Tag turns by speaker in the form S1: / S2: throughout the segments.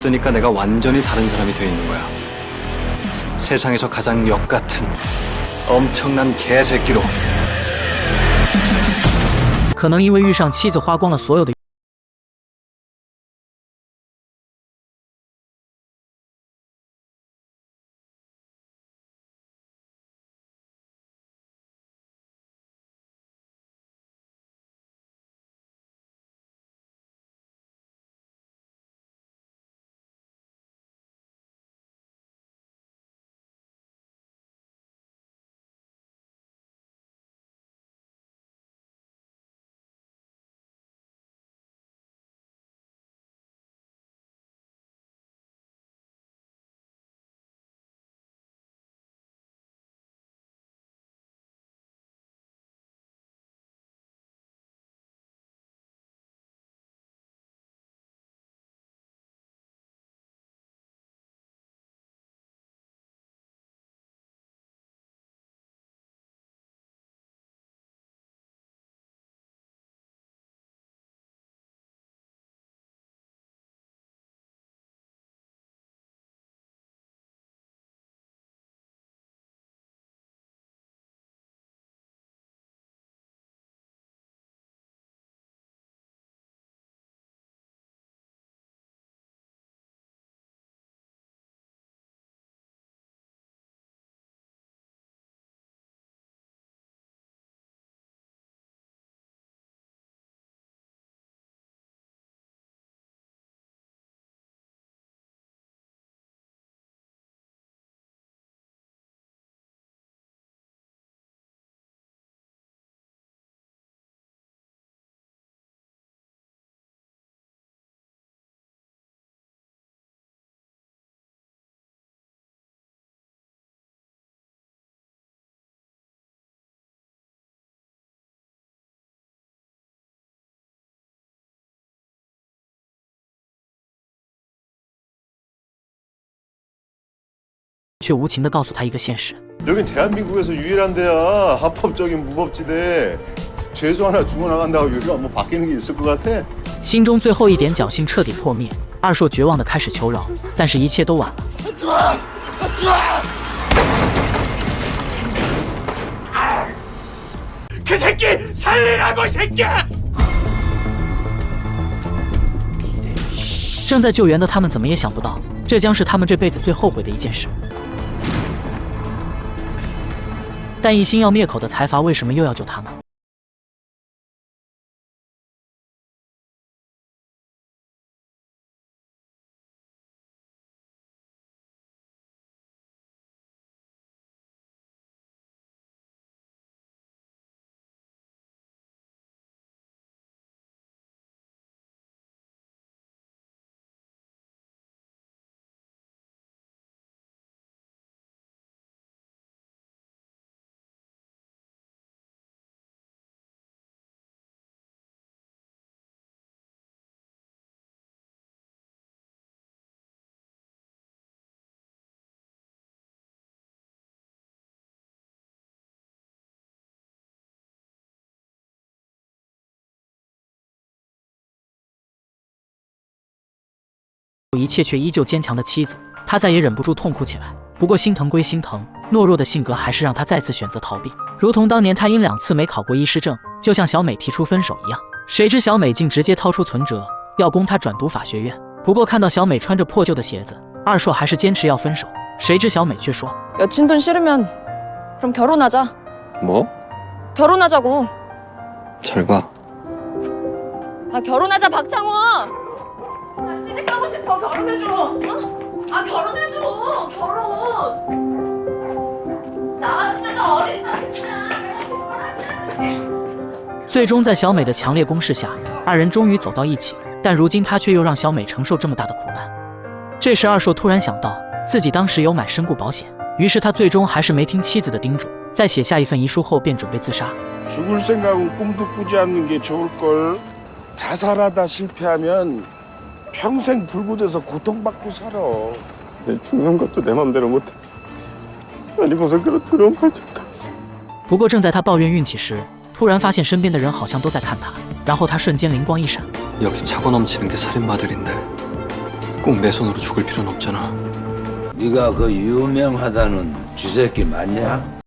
S1: 뜨니까 내가 완전히 다른 사람이 돼 있는 거야. 세상에서 가장 역같은 엄청난 개새끼로.
S2: 可能因为遇上妻子花光了所有的。 却无情地告诉他一个现实。
S3: 여긴 대한민국에서 유일한 데야. 합법적인 무법지대. 죄수 하나 죽어나간다고 여기가 뭐 바뀌는 게 있을 것 같아?
S2: 心中最后一点侥幸彻底破灭，二硕绝望地开始求饶，但是一切都晚了。
S4: 그 새끼 살리라고 새끼야!
S2: 正在救援的他们怎么也想不到，这将是他们这辈子最后悔的一件事。但一心要灭口的财阀为什么又要救他呢？一切却依旧坚强的妻子，他再也忍不住痛哭起来。不过心疼归心疼，懦弱的性格还是让他再次选择逃避。如同当年他因2次没考过医师证，就向小美提出分手一样。谁知小美竟直接掏出存折，要供他转读法学院。不过看到小美穿着破旧的鞋子，二硕还是坚持要分手。谁知小美却说：“
S5: 여친 돈 싫으면 그럼 결혼하자.
S1: 뭐?
S5: 결혼하자고.
S1: 잘 가.
S5: 아 결혼하자 박창호. 나 시집 가고 싶어. 결혼해줘. 응? 아 결혼해줘. 결혼. 나 같은 여자 어딨어 진짜.
S2: 最终在小美的强烈攻势下，二人终于走到一起。但如今他却又让小美承受这么大的苦难。这时二硕突然想到，自己当时有买身故保险，于是他最终还是没听妻子的叮嘱，在写下一份遗书后便准备自杀。
S4: 죽을 생각은 꿈도 꾸지 않는 게 좋을걸. 자살하다 실패하면 평생 불구돼서 고통받고 살아.
S3: 죽는 것도 내 맘대로 못해. 아니 무슨 그런 더러운 발작 탔어.
S2: 不过正在他抱怨运气时，突然发现身边的人好像都在看他，然后他瞬间灵光一闪。
S1: 여기 차고 넘치는 게 살인마들인데 꼭 내 손으로 죽을 필요는 없잖아.
S6: 네가 그 유명하다는 쥐새끼 맞냐?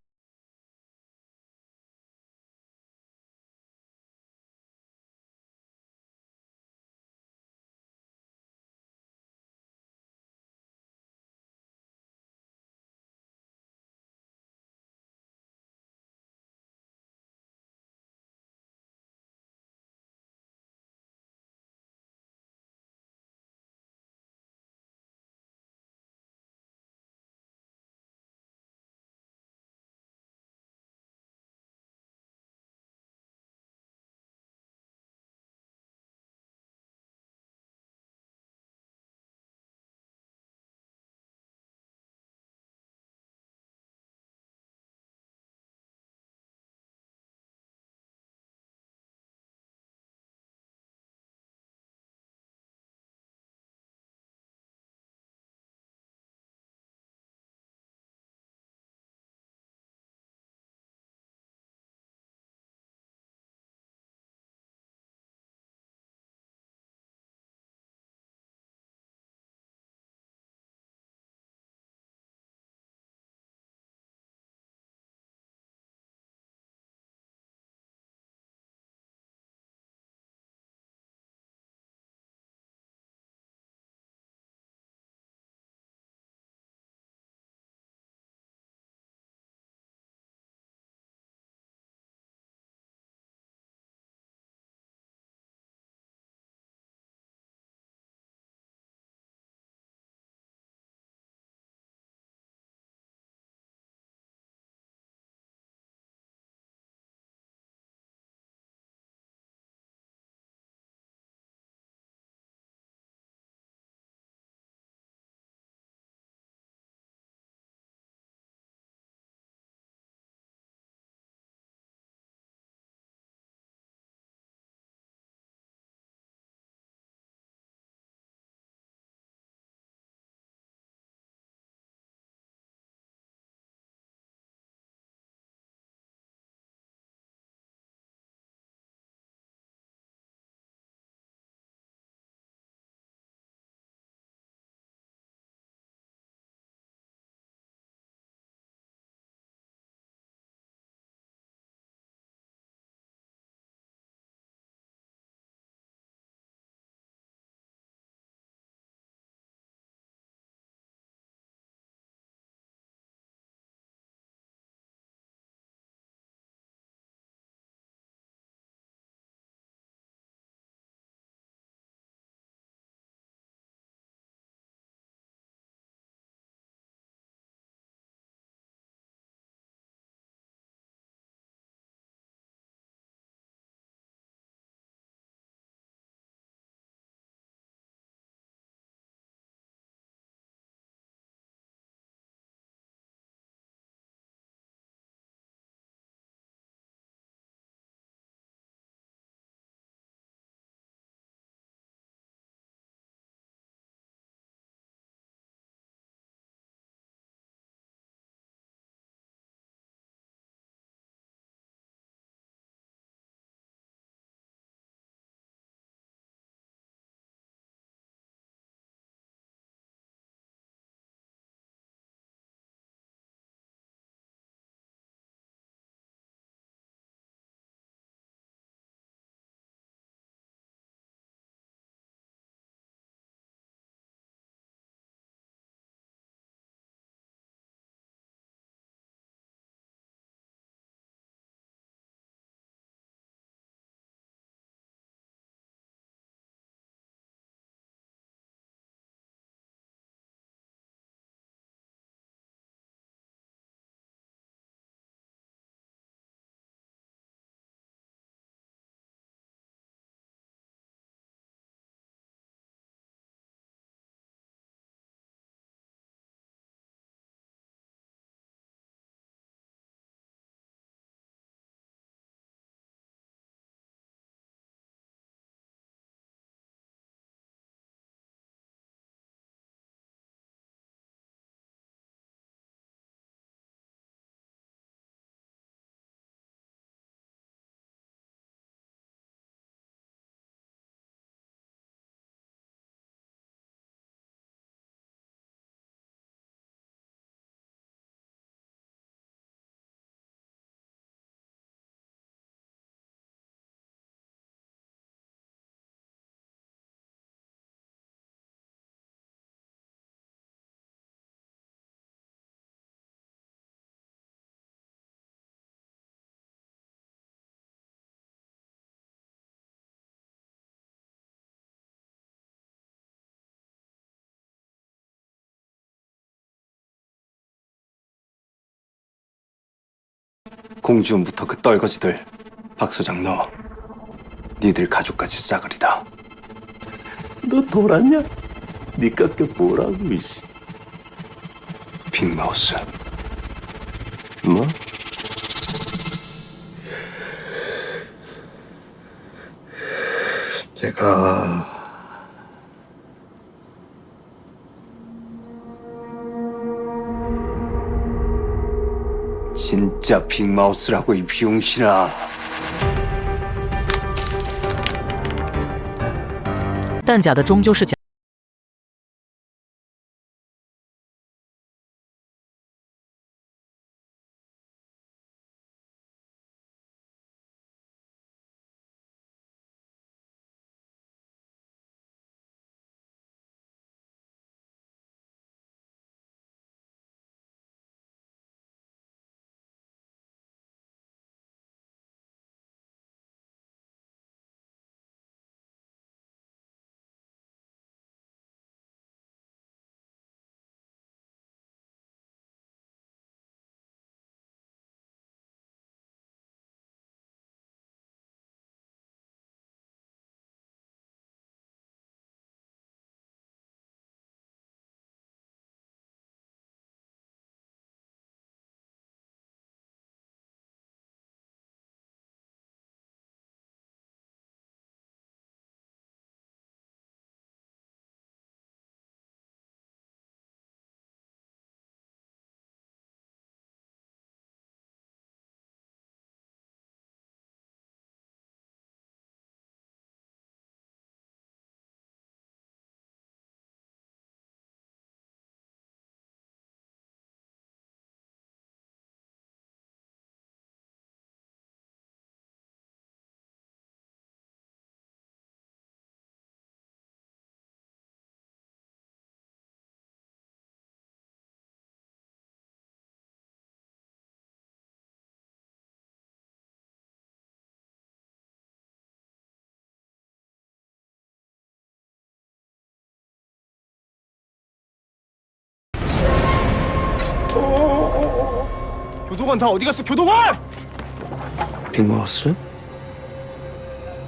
S1: 공주원부터 그 떨거지들. 박 소장 너, 니들 가족까지 싸그리다.
S7: 너 돌았냐? 니 깎여 보라고 이씨.
S1: 빅마우스.
S7: 뭐?
S1: 제가 진짜 빅마우스라고 이 비용신아.
S2: 但假的终究是假。
S8: 교도관 다 어디 갔어? 교도관!
S7: 빅마우스?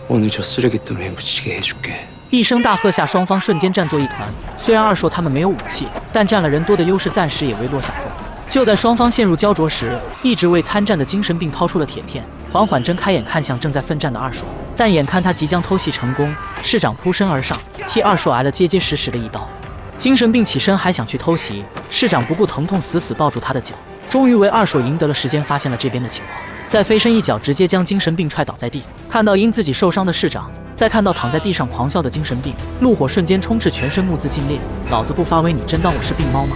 S7: 오늘 저 쓰레기 때문에 무지개 해줄게.
S2: 一声大喝下，双方瞬间战作一团。虽然二硕他们没有武器，但占了人多的优势，暂时也未落下风。就在双方陷入焦灼时，一直未参战的精神病掏出了铁片，缓缓睁开眼看向正在奋战的二硕。但眼看他即将偷袭成功，市长扑身而上，替二硕挨了结结实实的一刀。精神病起身还想去偷袭，市长不顾疼痛，死死抱住他的脚。终于为二硕赢得了时间，发现了这边的情况，再飞身一脚直接将精神病踹倒在地。看到因自己受伤的市长，再看到躺在地上狂笑的精神病，怒火瞬间充斥全身，目眦尽裂。老子不发威，你真当我是病猫吗？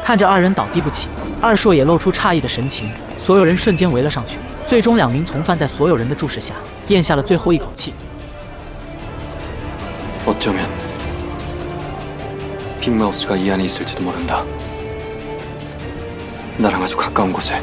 S2: 看着二人倒地不起，二硕也露出诧异的神情，所有人瞬间围了上去。最终2名从犯在所有人的注视下咽下了最后一口气。
S1: 어쩌면 빅마우스가 이 안에 있을지도 모른다. 나랑 아주 가까운 곳에.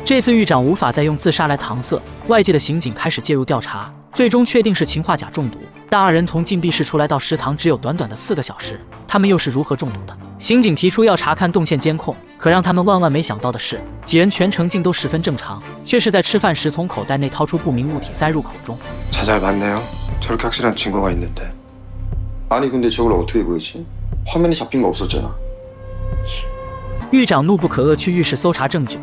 S2: 这次狱长无法再用自杀来搪塞，外界的刑警开始介入调查，最终确定是氰化钾中毒。但二人从禁闭室出来到食堂只有短短的4个小时，他们又是如何中毒的？刑警提出要查看动线监控，可让他们万万没想到的是，几人全程竟都十分正常，却是在吃饭时从口袋内掏出不明物体塞入口中。
S9: 자잘 봤네요. 저렇게 확실한 증거가 있는데.
S3: 아니 근데 저걸 어떻게 구했지? 화면에 잡힌 거 없었잖아.
S2: 狱长怒不可遏，去浴室搜查证据。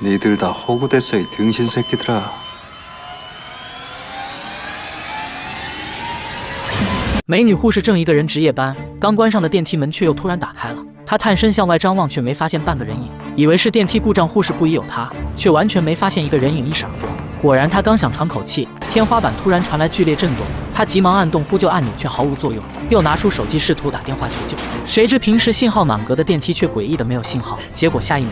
S1: 니들 다 호구됐어 이 등신 새끼들아.
S2: 美女护士正一个人值夜班，刚关上的电梯门却又突然打开了。她探身向外张望，却没发现半个人影，以为是电梯故障，护士不疑有他，却完全没发现一个人影一闪而过。果然，她刚想喘口气，天花板突然传来剧烈震动，她急忙按动呼救按钮，却毫无作用，又拿出手机试图打电话求救，谁知平时信号满格的电梯却诡异的没有信号，结果下一秒。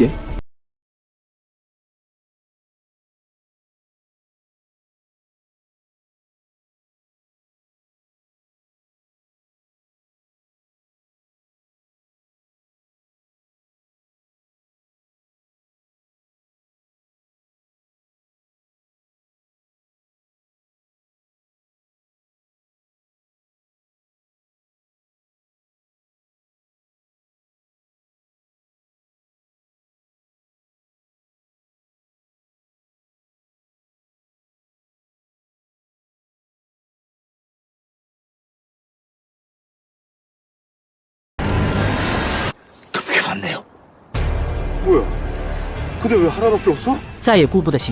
S7: 해줄게.
S6: 그렇게 많네요.
S3: 뭐야? 근데 왜 하나밖에 없어?
S2: 再也顾不得行。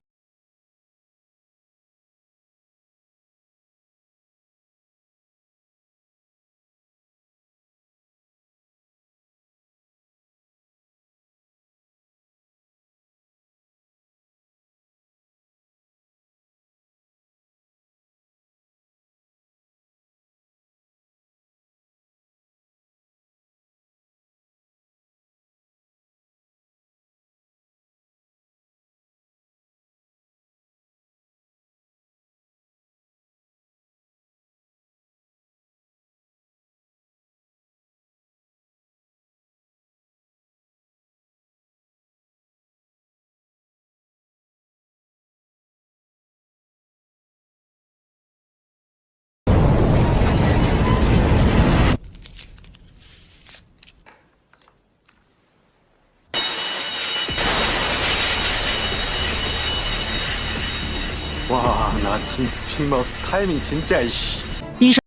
S1: 와, 나 진짜 빅마우스 타이밍 진짜 이씨.
S2: 医生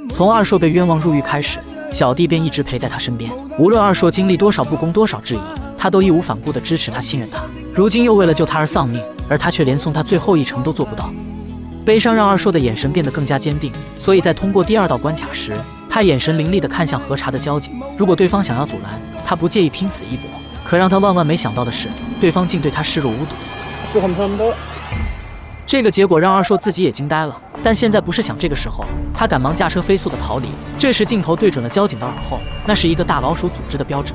S2: 从二硕被冤枉入狱开始，小弟便一直陪在他身边。无论二硕经历多少不公、多少质疑，他都义无反顾地支持他、信任他。如今又为了救他而丧命，而他却连送他最后一程都做不到。悲伤让二硕的眼神变得更加坚定，所以在通过第二道关卡时，他眼神凌厉地看向核查的交警。如果对方想要阻拦，他不介意拼死一搏。可让他万万没想到的是，对方竟对他视若无睹。这个结果让二硕自己也惊呆了，但现在不是想这个时候，他赶忙驾车飞速的逃离。这时镜头对准了交警的耳后，那是一个大老鼠组织的标志。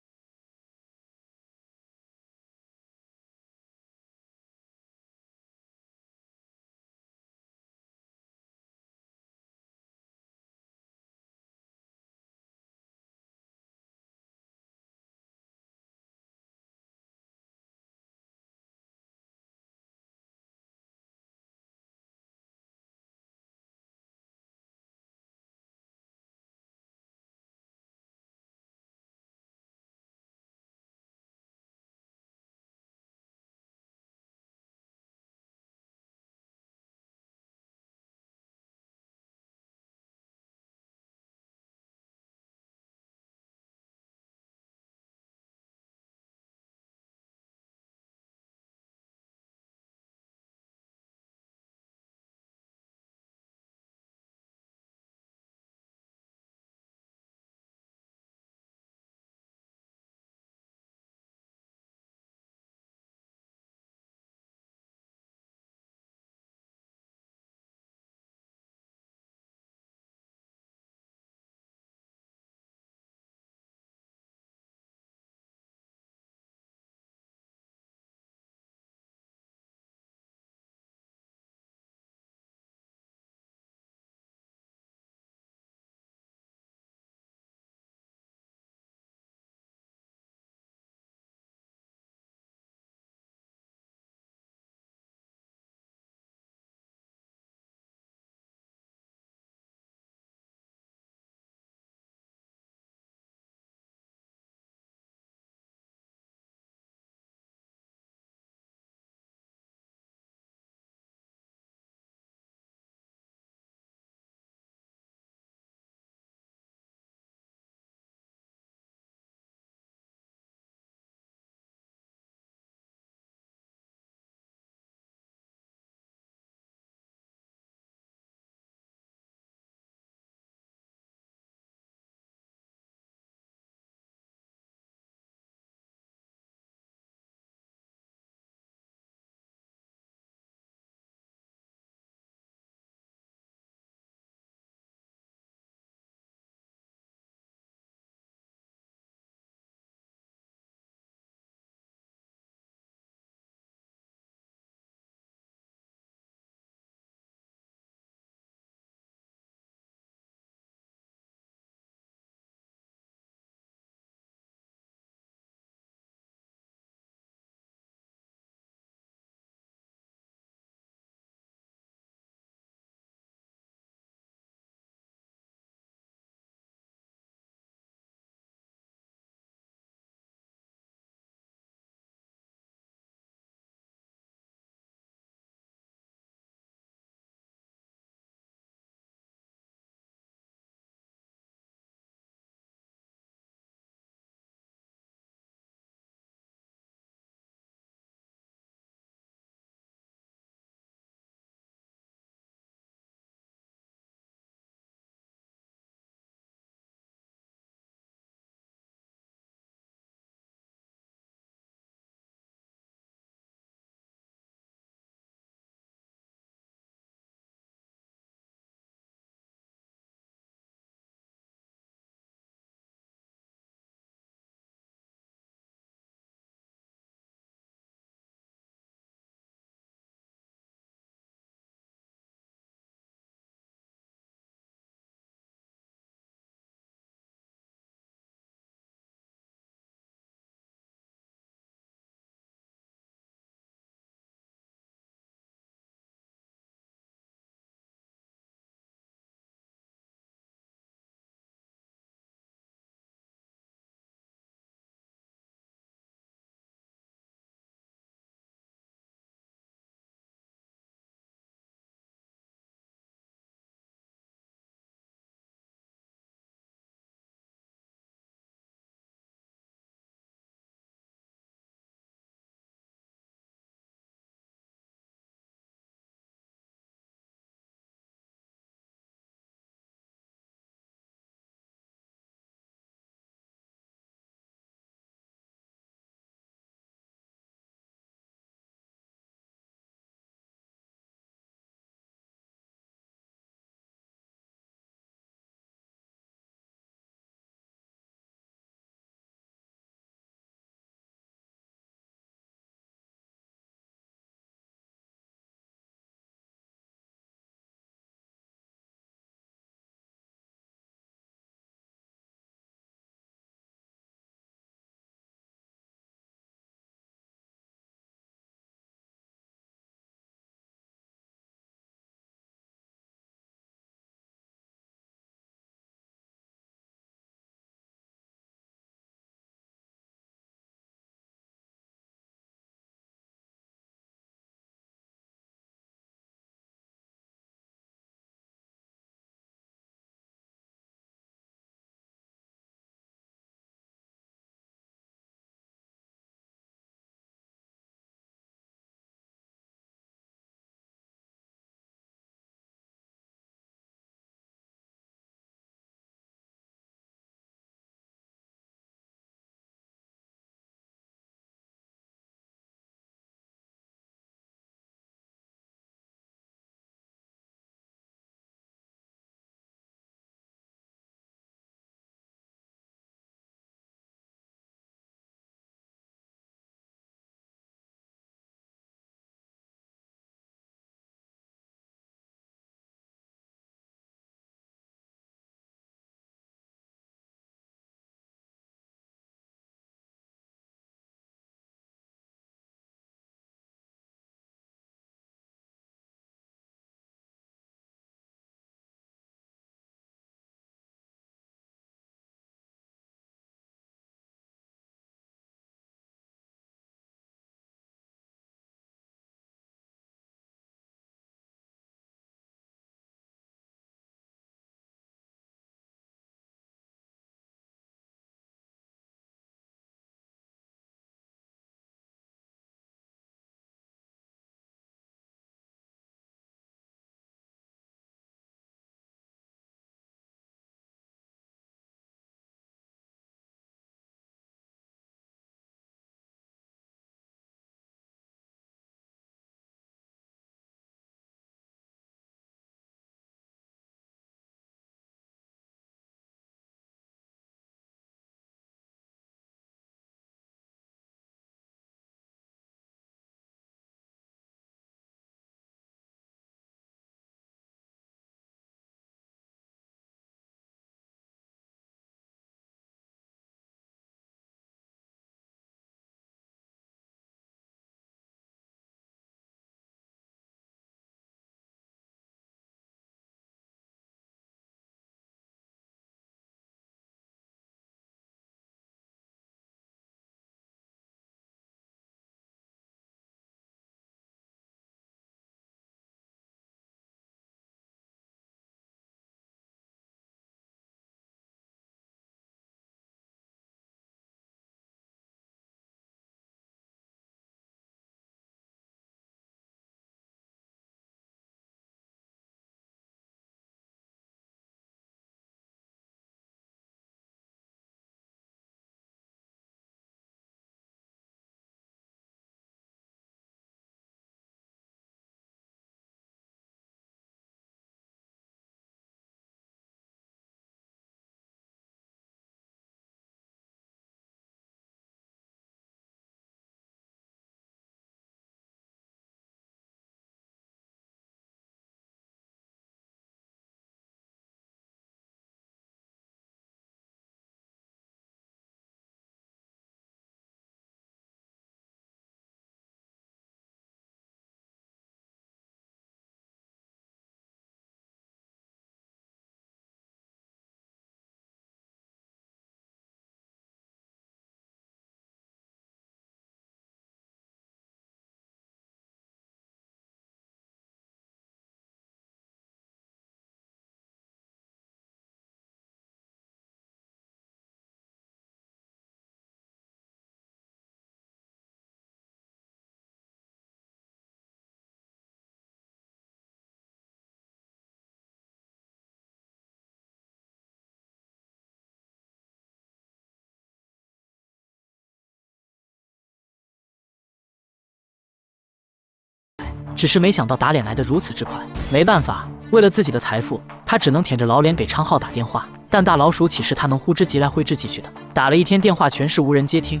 S2: 只是没想到打脸来得如此之快。没办法，为了自己的财富，他只能舔着老脸给昌浩打电话。但大老鼠岂是他能呼之即来挥之即去的？打了一天电话，全是无人接听。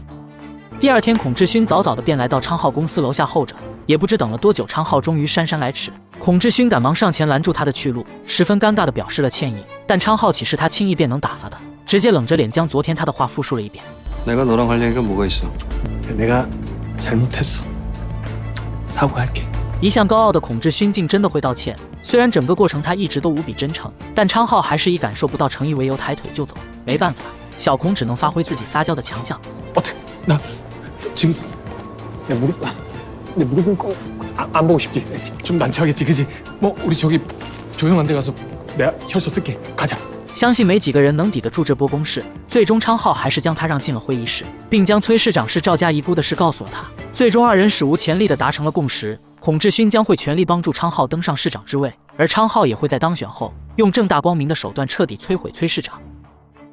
S2: 第二天，孔志勋早早的便来到昌浩公司楼下候着，也不知等了多久，昌浩终于姗姗来迟。孔志勋赶忙上前拦住他的去路，十分尴尬的表示了歉意。但昌浩岂是他轻易便能打发的，直接冷着脸将昨天他的话复述了一遍。
S1: 내가 너랑 할 얘기가 뭐가 있어?
S7: 내가 잘못했어. 사과할게.
S2: 一向高傲的孔志勋竟真的会道歉，虽然整个过程他一直都无比真诚，但昌浩还是以感受不到诚意为由抬腿就走。没办法，小孔只能发挥自己撒娇的强项。
S7: 어떻게 나 지금 내 무릎은 꼭 안 보고 싶지. 좀 난처하겠지, 그지? 뭐 우리 저기 조용한 데 가서 내가 혈서 쓸게. 가자.
S2: 相信没几个人能抵得住这波攻势，最终昌浩还是将他让进了会议室，并将崔市长是赵家遗孤的事告诉了他。最终二人史无前例地达成了共识，孔志勋将会全力帮助昌浩登上市长之位，而昌浩也会在当选后用正大光明的手段彻底摧毁崔市长。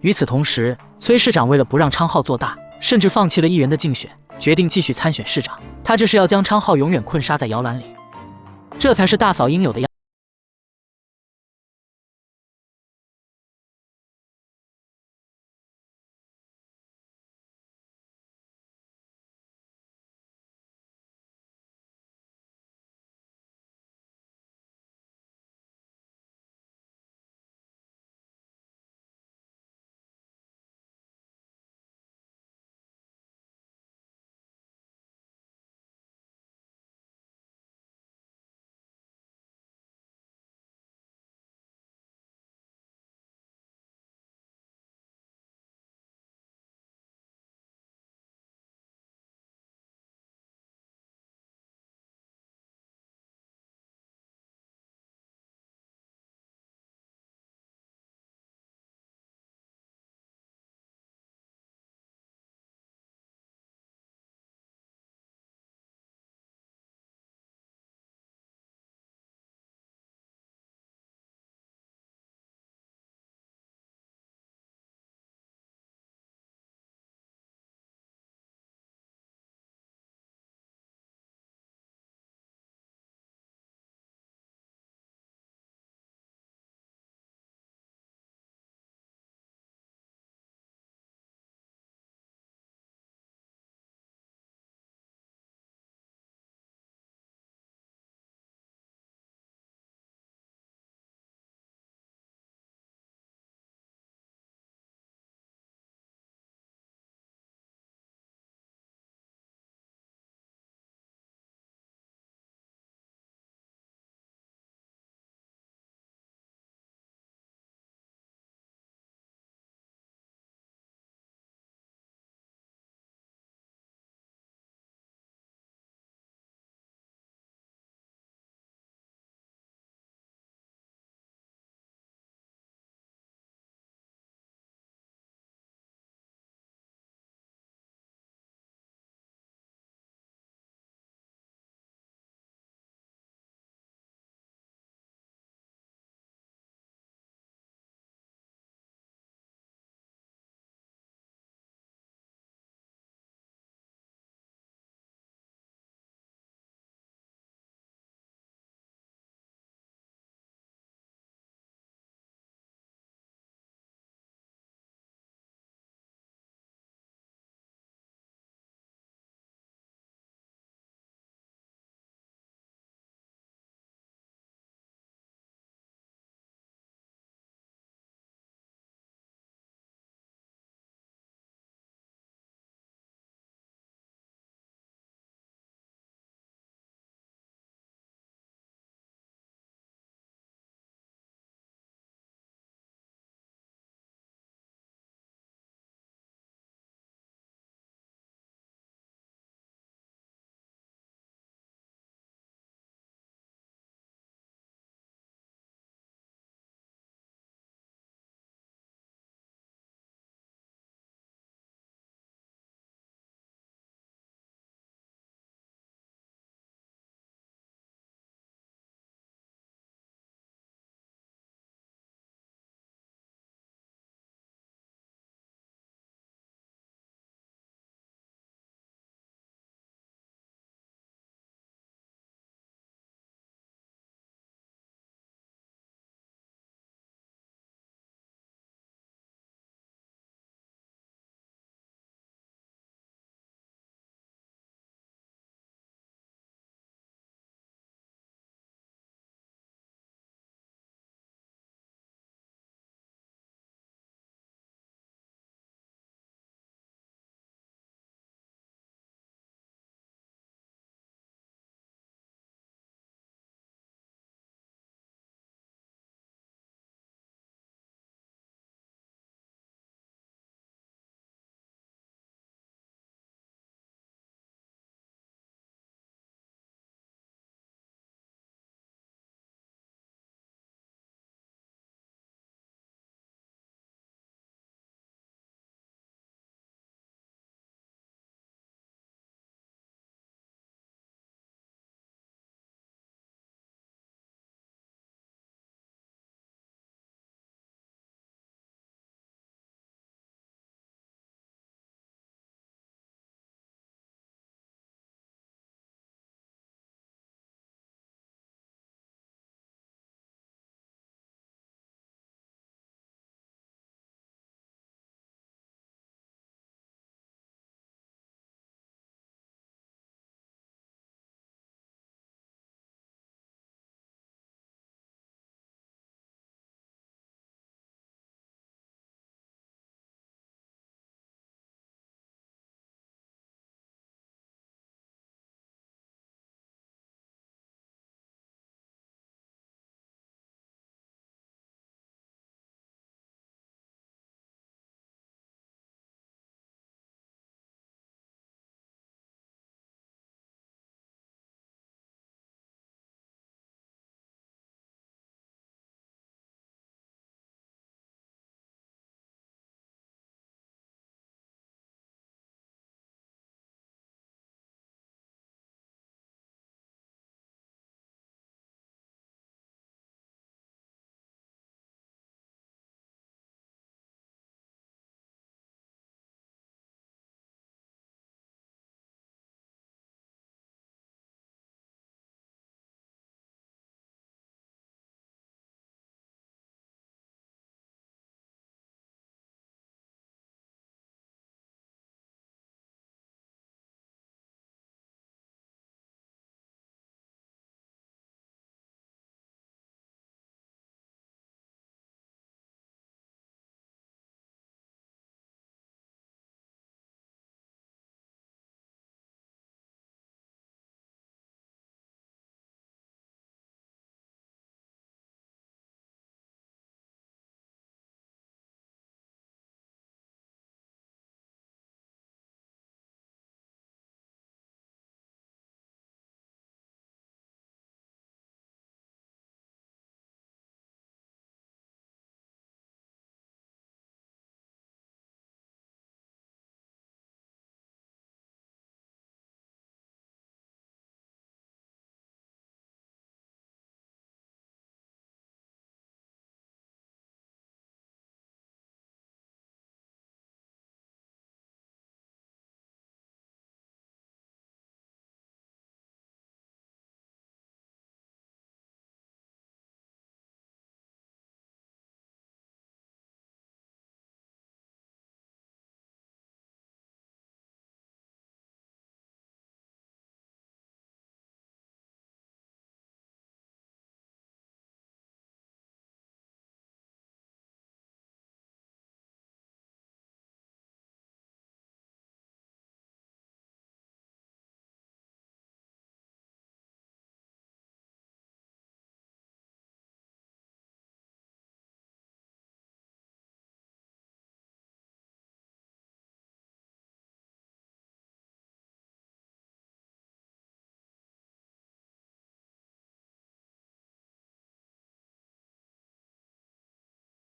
S2: 与此同时，崔市长为了不让昌浩做大，甚至放弃了议员的竞选，决定继续参选市长。他这是要将昌浩永远困杀在摇篮里，这才是大嫂应有的样子。